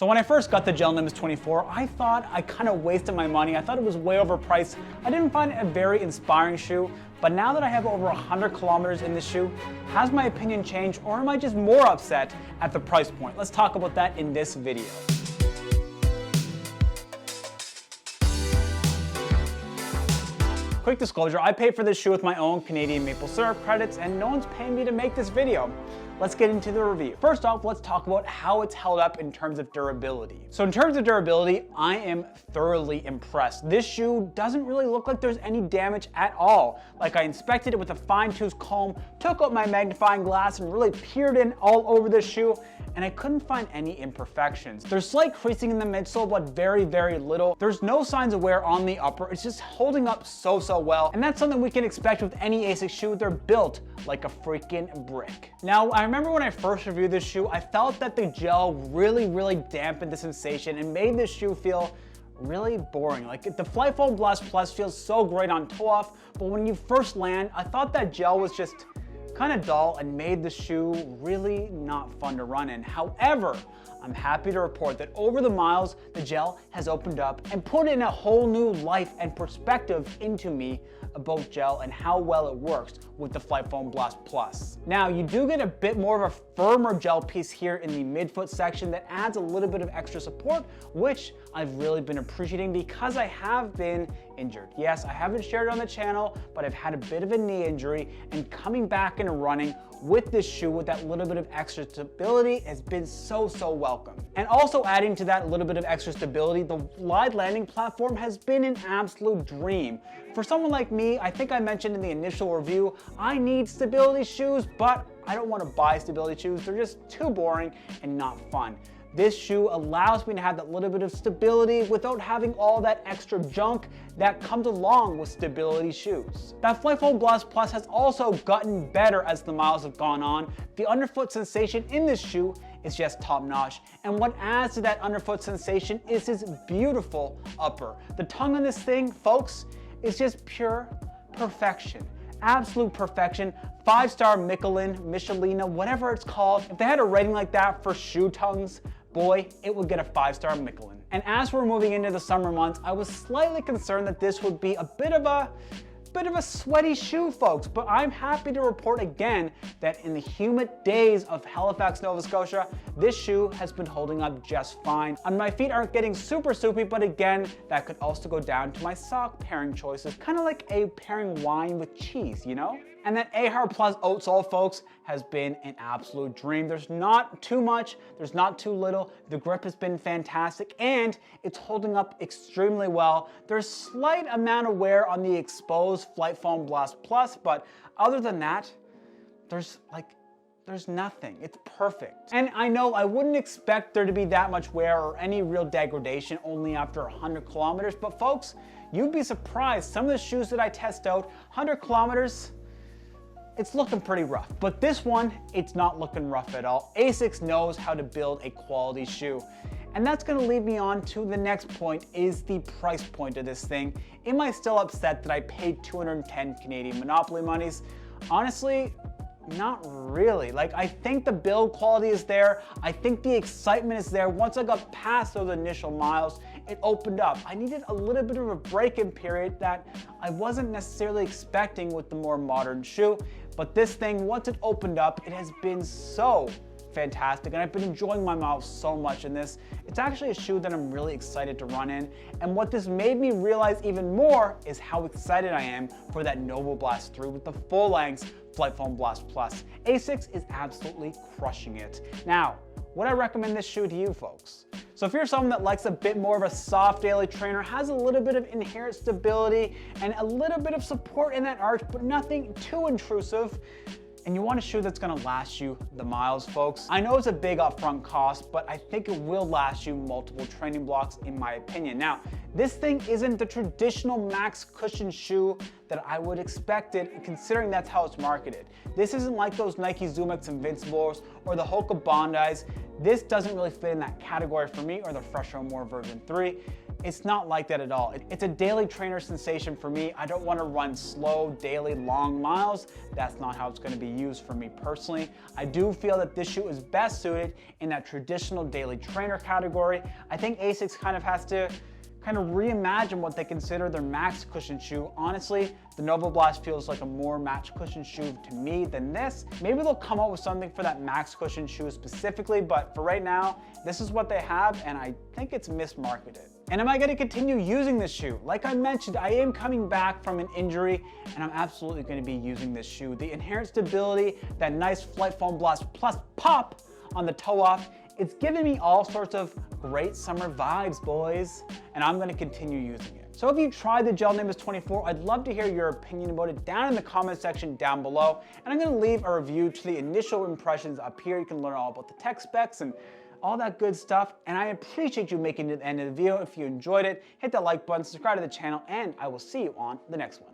So when I first got the Gel Nimbus 24, I thought I kind of wasted my money. I thought it was way overpriced. I didn't find it a very inspiring shoe, but now that I have over 100 kilometers in this shoe, has my opinion changed, or am I just more upset at the price point? Let's talk about that in this video. Quick disclosure, I paid for this shoe with my own Canadian maple syrup credits, and no one's paying me to make this video. Let's get into the review. First off, let's talk about how it's held up in terms of durability. So in terms of durability, I am thoroughly impressed. This shoe doesn't really look like there's any damage at all. Like, I inspected it with a fine-tooth comb, took out my magnifying glass and really peered in all over this shoe, and I couldn't find any imperfections. There's slight creasing in the midsole, but very, very little. There's no signs of wear on the upper. It's just holding up so well. And that's something we can expect with any ASICS shoe. They're built like a freaking brick. Now, I remember when I first reviewed this shoe, I felt that the gel really dampened the sensation and made this shoe feel really boring. Like, the FFBlast Plus feels so great on toe off, but when you first land, I thought that gel was just kind of dull and made the shoe really not fun to run in. However, I'm happy to report that over the miles, the gel has opened up and put in a whole new life and perspective into me about gel and how well it works with the FFBlast Plus. Now, you do get a bit more of a firmer gel piece here in the midfoot section that adds a little bit of extra support, which I've really been appreciating because I have been injured. Yes, I haven't shared it on the channel, but I've had a bit of a knee injury, and coming back into running with this shoe with that little bit of extra stability has been so welcome. And also adding to that little bit of extra stability, the glide landing platform has been an absolute dream. For someone like me, I think I mentioned in the initial review, I need stability shoes, but I don't want to buy stability shoes. They're just too boring and not fun. This shoe allows me to have that little bit of stability without having all that extra junk that comes along with stability shoes. That FFBlast Plus has also gotten better as the miles have gone on. The underfoot sensation in this shoe is just top notch. And what adds to that underfoot sensation is this beautiful upper. The tongue on this thing, folks, is just pure perfection. Absolute perfection. 5-star Michelina, whatever it's called. If they had a rating like that for shoe tongues, boy, it would get a 5-star Michelin. And as we're moving into the summer months, I was slightly concerned that this would be a bit of a sweaty shoe, folks, but I'm happy to report again that in the humid days of Halifax, Nova Scotia, this shoe has been holding up just fine. And my feet aren't getting super soupy, but again, that could also go down to my sock pairing choices, kind of like a pairing wine with cheese, you know? And that AHR Plus outsole, folks, has been an absolute dream. There's not too much, there's not too little. The grip has been fantastic, and it's holding up extremely well. There's slight amount of wear on the exposed FFBlast Plus, but other than that, there's nothing. It's perfect. And I know I wouldn't expect there to be that much wear or any real degradation only after 100 kilometers, but folks, you'd be surprised. Some of the shoes that I test out, 100 kilometers, it's looking pretty rough. But this one, it's not looking rough at all. ASICS knows how to build a quality shoe. And that's gonna lead me on to the next point, is the price point of this thing. Am I still upset that I paid 210 Canadian Monopoly monies? Honestly, not really. Like, I think the build quality is there. I think the excitement is there. Once I got past those initial miles, it opened up. I needed a little bit of a break-in period that I wasn't necessarily expecting with the more modern shoe. But this thing, once it opened up, it has been so fantastic, and I've been enjoying my miles so much in this. It's actually a shoe that I'm really excited to run in, and what this made me realize even more is how excited I am for that Blast 3 with the full-length FFBlast Plus. ASICS is absolutely crushing it. Now, would I recommend this shoe to you folks? So if you're someone that likes a bit more of a soft daily trainer, has a little bit of inherent stability and a little bit of support in that arch, but nothing too intrusive, and you want a shoe that's gonna last you the miles, folks, I know it's a big upfront cost, but I think it will last you multiple training blocks in my opinion. Now, this thing isn't the traditional max cushion shoe that I would expect it, considering that's how it's marketed. This isn't like those Nike Zoom X Invincibles or the Hoka Bondis. This doesn't really fit in that category for me, or the Fresher More version 3. It's not like that at all. It's a daily trainer sensation for me. I don't want to run slow, daily, long miles. That's not how it's going to be used for me personally. I do feel that this shoe is best suited in that traditional daily trainer category. I think ASICS kind of has to reimagine what they consider their max cushion shoe. Honestly, the FFBlast feels like a more max cushion shoe to me than this. Maybe they'll come up with something for that max cushion shoe specifically, but for right now, this is what they have, and I think it's mismarketed. And am I gonna continue using this shoe? Like I mentioned, I am coming back from an injury, and I'm absolutely gonna be using this shoe. The inherent stability, that nice Flight Foam Blast Plus pop on the toe off, it's giving me all sorts of great summer vibes, boys, and I'm gonna continue using it. So if you tried the Gel Nimbus 24, I'd love to hear your opinion about it down in the comment section down below, and I'm gonna leave a review to the initial impressions up here. You can learn all about the tech specs and all that good stuff, and I appreciate you making it to the end of the video. If you enjoyed it, hit that like button, subscribe to the channel, and I will see you on the next one.